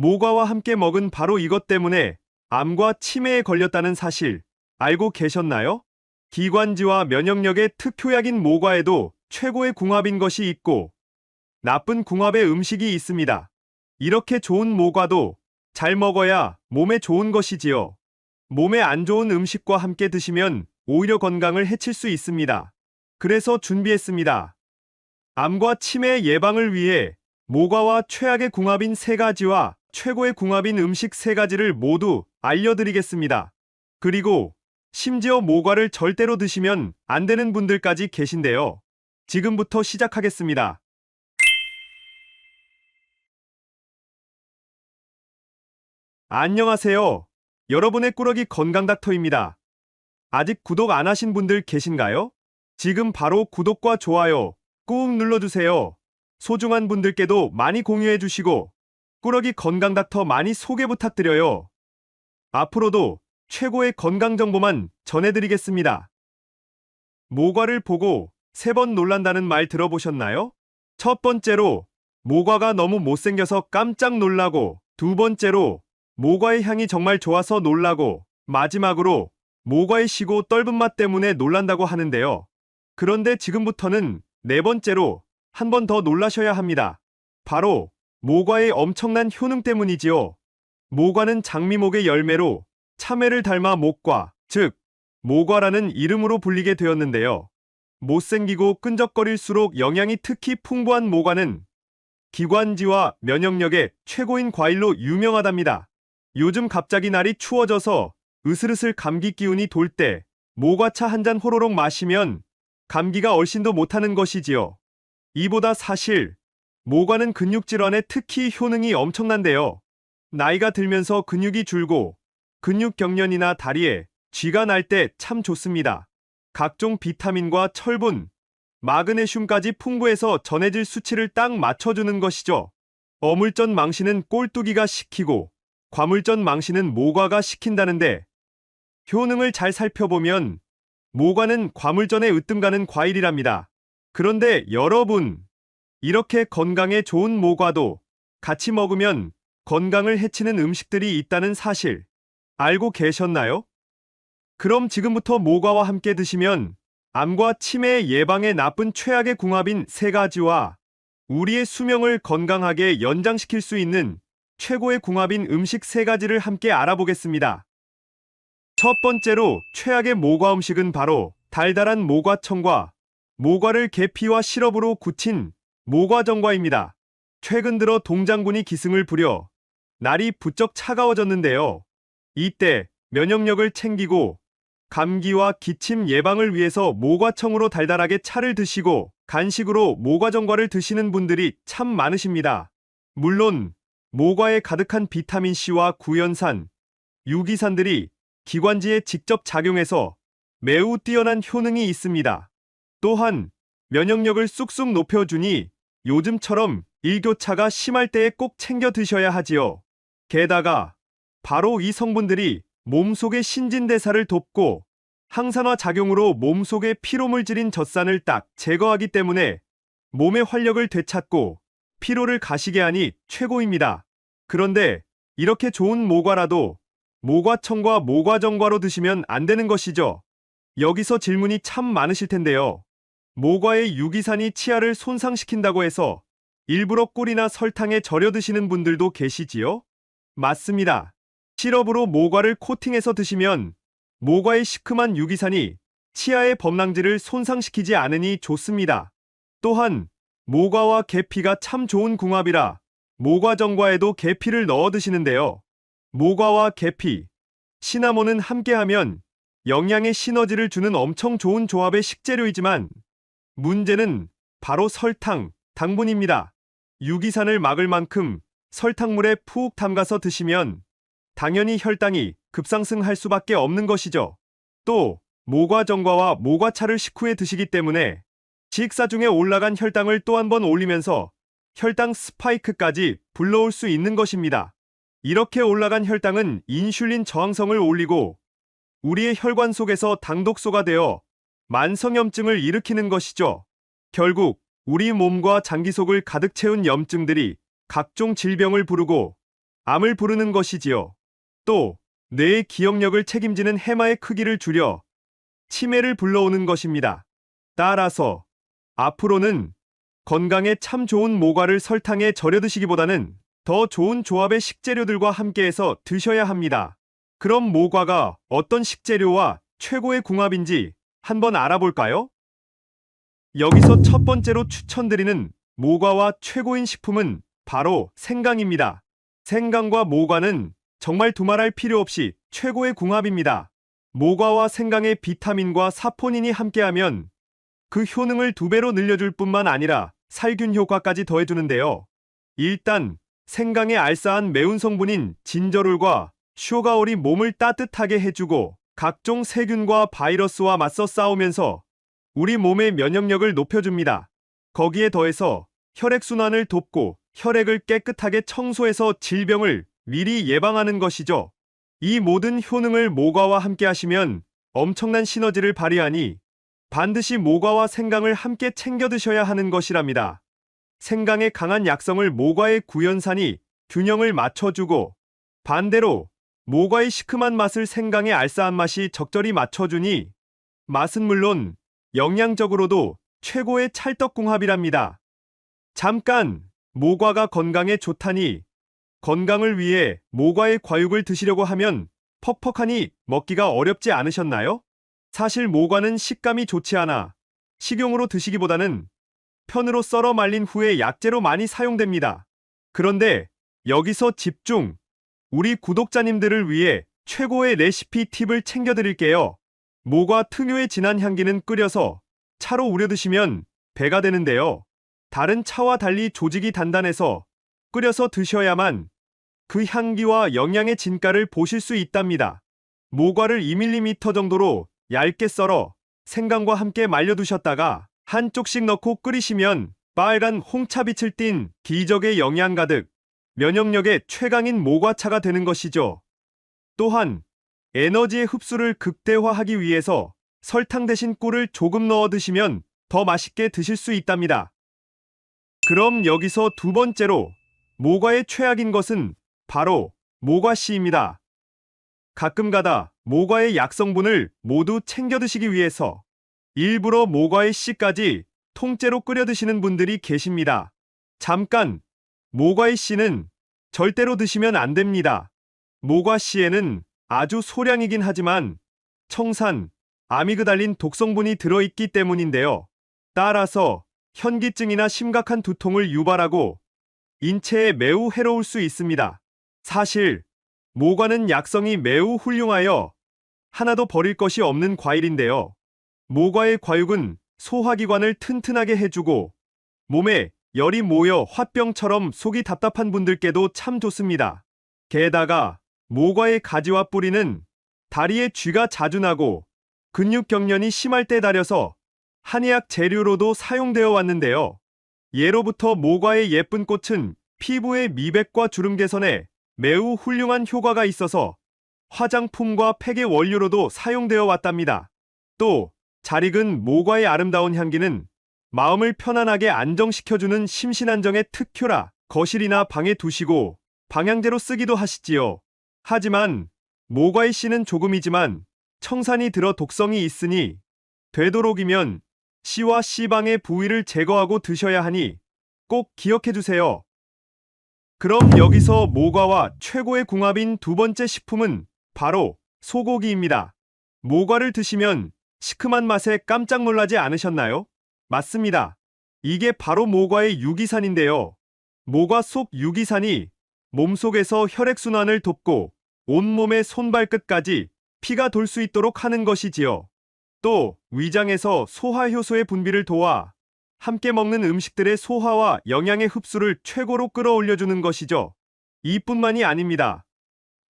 모과와 함께 먹은 바로 이것 때문에 암과 치매에 걸렸다는 사실 알고 계셨나요? 기관지와 면역력의 특효약인 모과에도 최고의 궁합인 것이 있고 나쁜 궁합의 음식이 있습니다. 이렇게 좋은 모과도 잘 먹어야 몸에 좋은 것이지요. 몸에 안 좋은 음식과 함께 드시면 오히려 건강을 해칠 수 있습니다. 그래서 준비했습니다. 암과 치매 예방을 위해 모과와 최악의 궁합인 세 가지와 최고의 궁합인 음식 세 가지를 모두 알려드리겠습니다. 그리고 심지어 모과를 절대로 드시면 안 되는 분들까지 계신데요. 지금부터 시작하겠습니다. 안녕하세요. 여러분의 꾸러기 건강닥터입니다. 아직 구독 안 하신 분들 계신가요? 지금 바로 구독과 좋아요 꾹 눌러주세요. 소중한 분들께도 많이 공유해주시고 꾸러기 건강닥터 많이 소개 부탁드려요. 앞으로도 최고의 건강 정보만 전해드리겠습니다. 모과를 보고 3번 놀란다는 말 들어보셨나요? 첫 번째로 모과가 너무 못생겨서 깜짝 놀라고, 두 번째로 모과의 향이 정말 좋아서 놀라고, 마지막으로 모과의 시고 떫은 맛 때문에 놀란다고 하는데요. 그런데 지금부터는 네 번째로 한 번 더 놀라셔야 합니다. 바로 모과의 엄청난 효능 때문이지요. 모과는 장미목의 열매로 참외를 닮아 목과, 즉 모과라는 이름으로 불리게 되었는데요. 못생기고 끈적거릴수록 영양이 특히 풍부한 모과는 기관지와 면역력의 최고인 과일로 유명하답니다. 요즘 갑자기 날이 추워져서 으슬으슬 감기 기운이 돌 때 모과차 한 잔 호로록 마시면 감기가 얼씬도 못하는 것이지요. 이보다 사실 모과는 근육질환에 특히 효능이 엄청난데요. 나이가 들면서 근육이 줄고 근육 경련이나 다리에 쥐가 날 때 참 좋습니다. 각종 비타민과 철분, 마그네슘까지 풍부해서 전해질 수치를 딱 맞춰주는 것이죠. 어물전 망신은 꼴뚜기가 시키고 과물전 망신은 모과가 시킨다는데 효능을 잘 살펴보면 모과는 과물전에 으뜸가는 과일이랍니다. 그런데 여러분, 이렇게 건강에 좋은 모과도 같이 먹으면 건강을 해치는 음식들이 있다는 사실 알고 계셨나요? 그럼 지금부터 모과와 함께 드시면 암과 치매 예방에 나쁜 최악의 궁합인 세 가지와 우리의 수명을 건강하게 연장시킬 수 있는 최고의 궁합인 음식 세 가지를 함께 알아보겠습니다. 첫 번째로 최악의 모과 음식은 바로 달달한 모과청과 모과를 계피와 시럽으로 굳힌 모과전과입니다. 최근 들어 동장군이 기승을 부려 날이 부쩍 차가워졌는데요. 이때 면역력을 챙기고 감기와 기침 예방을 위해서 모과청으로 달달하게 차를 드시고 간식으로 모과전과를 드시는 분들이 참 많으십니다. 물론 모과에 가득한 비타민C와 구연산, 유기산들이 기관지에 직접 작용해서 매우 뛰어난 효능이 있습니다. 또한 면역력을 쑥쑥 높여주니 요즘처럼 일교차가 심할 때에 꼭 챙겨 드셔야 하지요. 게다가 바로 이 성분들이 몸속의 신진대사를 돕고 항산화 작용으로 몸속의 피로물질인 젖산을 딱 제거하기 때문에 몸의 활력을 되찾고 피로를 가시게 하니 최고입니다. 그런데 이렇게 좋은 모과라도 모과청과 모과전과로 드시면 안 되는 것이죠. 여기서 질문이 참 많으실 텐데요. 모과의 유기산이 치아를 손상시킨다고 해서 일부러 꿀이나 설탕에 절여 드시는 분들도 계시지요? 맞습니다. 시럽으로 모과를 코팅해서 드시면 모과의 시큼한 유기산이 치아의 범랑질을 손상시키지 않으니 좋습니다. 또한 모과와 계피가 참 좋은 궁합이라 모과전과에도 계피를 넣어 드시는데요. 모과와 계피, 시나몬은 함께하면 영양의 시너지를 주는 엄청 좋은 조합의 식재료이지만 문제는 바로 설탕, 당분입니다. 유기산을 막을 만큼 설탕물에 푹 담가서 드시면 당연히 혈당이 급상승할 수밖에 없는 것이죠. 또 모과전과와 모과차를 식후에 드시기 때문에 식사 중에 올라간 혈당을 또 한 번 올리면서 혈당 스파이크까지 불러올 수 있는 것입니다. 이렇게 올라간 혈당은 인슐린 저항성을 올리고 우리의 혈관 속에서 당독소가 되어 만성염증을 일으키는 것이죠. 결국 우리 몸과 장기 속을 가득 채운 염증들이 각종 질병을 부르고 암을 부르는 것이지요. 또 뇌의 기억력을 책임지는 해마의 크기를 줄여 치매를 불러오는 것입니다. 따라서 앞으로는 건강에 참 좋은 모과를 설탕에 절여 드시기보다는 더 좋은 조합의 식재료들과 함께해서 드셔야 합니다. 그럼 모과가 어떤 식재료와 최고의 궁합인지 한번 알아볼까요? 여기서 첫 번째로 추천드리는 모과와 최고인 식품은 바로 생강입니다. 생강과 모과는 정말 두말할 필요 없이 최고의 궁합입니다. 모과와 생강의 비타민과 사포닌이 함께하면 그 효능을 2배로 늘려줄 뿐만 아니라 살균 효과까지 더해주는데요. 일단 생강의 알싸한 매운 성분인 진저롤과 슈가올이 몸을 따뜻하게 해주고 각종 세균과 바이러스와 맞서 싸우면서 우리 몸의 면역력을 높여줍니다. 거기에 더해서 혈액순환을 돕고 혈액을 깨끗하게 청소해서 질병을 미리 예방하는 것이죠. 이 모든 효능을 모과와 함께 하시면 엄청난 시너지를 발휘하니 반드시 모과와 생강을 함께 챙겨 드셔야 하는 것이랍니다. 생강의 강한 약성을 모과의 구연산이 균형을 맞춰주고 반대로 모과의 시큼한 맛을 생강의 알싸한 맛이 적절히 맞춰주니 맛은 물론 영양적으로도 최고의 찰떡궁합이랍니다. 잠깐 모과가 건강에 좋다니 건강을 위해 모과의 과육을 드시려고 하면 퍽퍽하니 먹기가 어렵지 않으셨나요? 사실 모과는 식감이 좋지 않아 식용으로 드시기보다는 편으로 썰어 말린 후에 약재로 많이 사용됩니다. 그런데 여기서 집중! 우리 구독자님들을 위해 최고의 레시피 팁을 챙겨드릴게요. 모과 특유의 진한 향기는 끓여서 차로 우려 드시면 배가 되는데요. 다른 차와 달리 조직이 단단해서 끓여서 드셔야만 그 향기와 영양의 진가를 보실 수 있답니다. 모과를 2mm 정도로 얇게 썰어 생강과 함께 말려두셨다가 한쪽씩 넣고 끓이시면 빨간 홍차빛을 띤 기적의 영양 가득 면역력의 최강인 모과차가 되는 것이죠. 또한 에너지의 흡수를 극대화하기 위해서 설탕 대신 꿀을 조금 넣어 드시면 더 맛있게 드실 수 있답니다. 그럼 여기서 두 번째로 모과의 최악인 것은 바로 모과씨입니다. 가끔가다 모과의 약성분을 모두 챙겨 드시기 위해서 일부러 모과의 씨까지 통째로 끓여 드시는 분들이 계십니다. 잠깐! 모과의 씨는 절대로 드시면 안 됩니다. 모과 씨에는 아주 소량이긴 하지만 청산, 아미그달린 독성분이 들어있기 때문인데요. 따라서 현기증이나 심각한 두통을 유발하고 인체에 매우 해로울 수 있습니다. 사실 모과는 약성이 매우 훌륭하여 하나도 버릴 것이 없는 과일인데요. 모과의 과육은 소화기관을 튼튼하게 해주고 몸에 열이 모여 화병처럼 속이 답답한 분들께도 참 좋습니다. 게다가 모과의 가지와 뿌리는 다리에 쥐가 자주 나고 근육 경련이 심할 때 달여서 한의학 재료로도 사용되어 왔는데요. 예로부터 모과의 예쁜 꽃은 피부의 미백과 주름 개선에 매우 훌륭한 효과가 있어서 화장품과 팩의 원료로도 사용되어 왔답니다. 또 잘 익은 모과의 아름다운 향기는 마음을 편안하게 안정시켜주는 심신안정의 특효라 거실이나 방에 두시고 방향제로 쓰기도 하시지요. 하지만 모과의 씨는 조금이지만 청산이 들어 독성이 있으니 되도록이면 씨와 씨방의 부위를 제거하고 드셔야 하니 꼭 기억해주세요. 그럼 여기서 모과와 최고의 궁합인 두 번째 식품은 바로 소고기입니다. 모과를 드시면 시큼한 맛에 깜짝 놀라지 않으셨나요? 맞습니다. 이게 바로 모과의 유기산인데요. 모과 속 유기산이 몸속에서 혈액순환을 돕고 온몸의 손발끝까지 피가 돌 수 있도록 하는 것이지요. 또 위장에서 소화효소의 분비를 도와 함께 먹는 음식들의 소화와 영양의 흡수를 최고로 끌어올려주는 것이죠. 이뿐만이 아닙니다.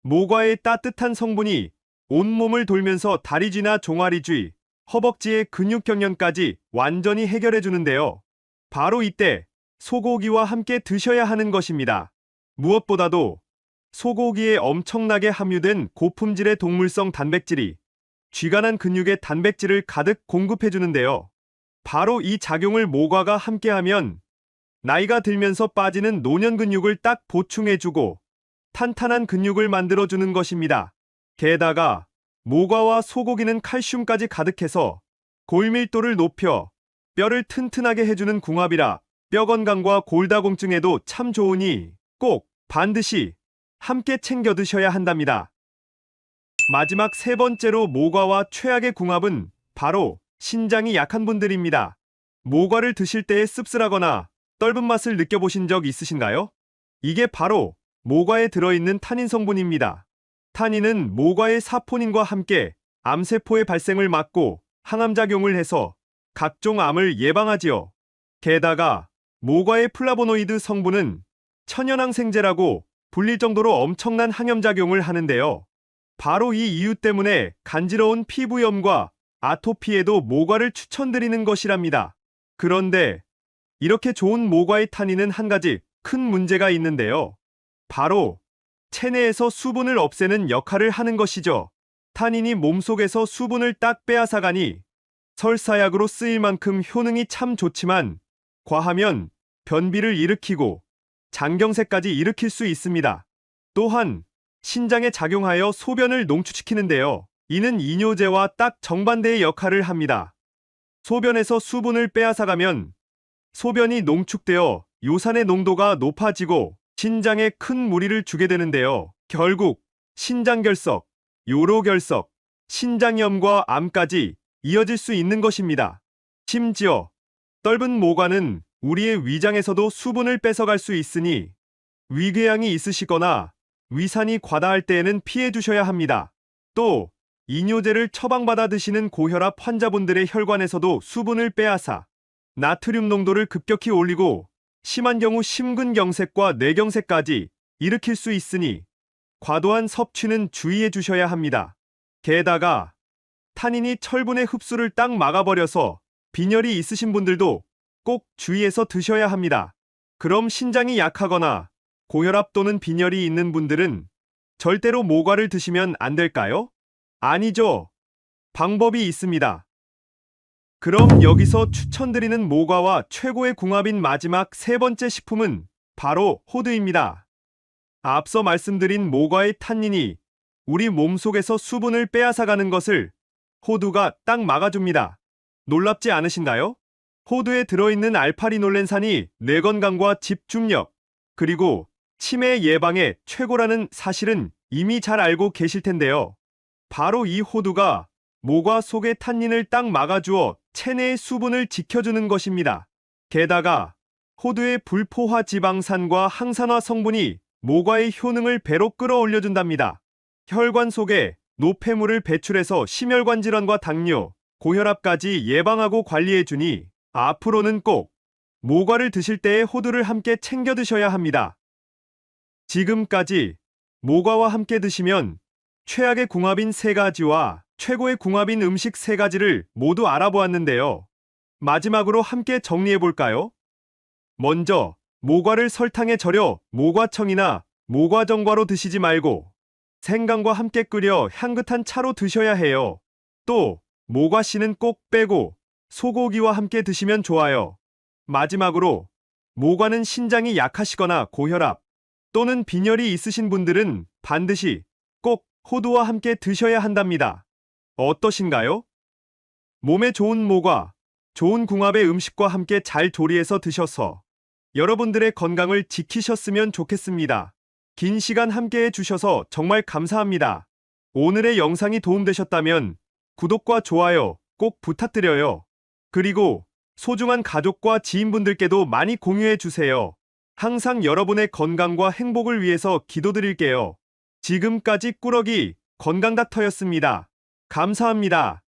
모과의 따뜻한 성분이 온몸을 돌면서 다리쥐나 종아리쥐, 허벅지의 근육 경련까지 완전히 해결해 주는데요. 바로 이때 소고기와 함께 드셔야 하는 것입니다. 무엇보다도 소고기에 엄청나게 함유된 고품질의 동물성 단백질이 쥐가 난 근육에 단백질을 가득 공급해 주는데요. 바로 이 작용을 모과가 함께하면 나이가 들면서 빠지는 노년 근육을 딱 보충해 주고 탄탄한 근육을 만들어주는 것입니다. 게다가 모과와 소고기는 칼슘까지 가득해서 골밀도를 높여 뼈를 튼튼하게 해주는 궁합이라 뼈 건강과 골다공증에도 참 좋으니 꼭 반드시 함께 챙겨 드셔야 한답니다. 마지막 세 번째로 모과와 최악의 궁합은 바로 신장이 약한 분들입니다. 모과를 드실 때의 씁쓸하거나 떫은 맛을 느껴보신 적 있으신가요? 이게 바로 모과에 들어있는 타닌 성분입니다. 타닌은 모과의 사포닌과 함께 암세포의 발생을 막고 항암작용을 해서 각종 암을 예방하지요. 게다가 모과의 플라보노이드 성분은 천연항생제라고 불릴 정도로 엄청난 항염작용을 하는데요. 바로 이 이유 때문에 간지러운 피부염과 아토피에도 모과를 추천드리는 것이랍니다. 그런데 이렇게 좋은 모과의 타닌은 한 가지 큰 문제가 있는데요. 바로 체내에서 수분을 없애는 역할을 하는 것이죠. 타닌이 몸속에서 수분을 딱 빼앗아가니 설사약으로 쓰일 만큼 효능이 참 좋지만 과하면 변비를 일으키고 장경색까지 일으킬 수 있습니다. 또한 신장에 작용하여 소변을 농축시키는데요. 이는 이뇨제와 딱 정반대의 역할을 합니다. 소변에서 수분을 빼앗아가면 소변이 농축되어 요산의 농도가 높아지고 신장에 큰 무리를 주게 되는데요. 결국 신장결석, 요로결석, 신장염과 암까지 이어질 수 있는 것입니다. 심지어 떫은 모과는 우리의 위장에서도 수분을 뺏어갈 수 있으니 위궤양이 있으시거나 위산이 과다할 때에는 피해 주셔야 합니다. 또 이뇨제를 처방받아 드시는 고혈압 환자분들의 혈관에서도 수분을 빼앗아 나트륨 농도를 급격히 올리고 심한 경우 심근경색과 뇌경색까지 일으킬 수 있으니 과도한 섭취는 주의해 주셔야 합니다. 게다가 타닌이 철분의 흡수를 딱 막아버려서 빈혈이 있으신 분들도 꼭 주의해서 드셔야 합니다. 그럼 신장이 약하거나 고혈압 또는 빈혈이 있는 분들은 절대로 모과를 드시면 안 될까요? 아니죠. 방법이 있습니다. 그럼 여기서 추천드리는 모과와 최고의 궁합인 마지막 세 번째 식품은 바로 호두입니다. 앞서 말씀드린 모과의 탄닌이 우리 몸속에서 수분을 빼앗아가는 것을 호두가 딱 막아줍니다. 놀랍지 않으신가요? 호두에 들어있는 알파리놀렌산이 뇌 건강과 집중력, 그리고 치매 예방에 최고라는 사실은 이미 잘 알고 계실 텐데요. 바로 이 호두가 모과 속의 탄닌을 딱 막아주어 체내의 수분을 지켜주는 것입니다. 게다가 호두의 불포화 지방산과 항산화 성분이 모과의 효능을 배로 끌어올려준답니다. 혈관 속에 노폐물을 배출해서 심혈관 질환과 당뇨, 고혈압까지 예방하고 관리해주니 앞으로는 꼭 모과를 드실 때에 호두를 함께 챙겨 드셔야 합니다. 지금까지 모과와 함께 드시면 최악의 궁합인 세 가지와 최고의 궁합인 음식 세 가지를 모두 알아보았는데요. 마지막으로 함께 정리해 볼까요? 먼저 모과를 설탕에 절여 모과청이나 모과정과로 드시지 말고 생강과 함께 끓여 향긋한 차로 드셔야 해요. 또 모과씨는 꼭 빼고 소고기와 함께 드시면 좋아요. 마지막으로 모과는 신장이 약하시거나 고혈압 또는 빈혈이 있으신 분들은 반드시 꼭 호두와 함께 드셔야 한답니다. 어떠신가요? 몸에 좋은 모과, 좋은 궁합의 음식과 함께 잘 조리해서 드셔서 여러분들의 건강을 지키셨으면 좋겠습니다. 긴 시간 함께 해주셔서 정말 감사합니다. 오늘의 영상이 도움되셨다면 구독과 좋아요 꼭 부탁드려요. 그리고 소중한 가족과 지인분들께도 많이 공유해주세요. 항상 여러분의 건강과 행복을 위해서 기도드릴게요. 지금까지 꾸러기 건강닥터였습니다. 감사합니다.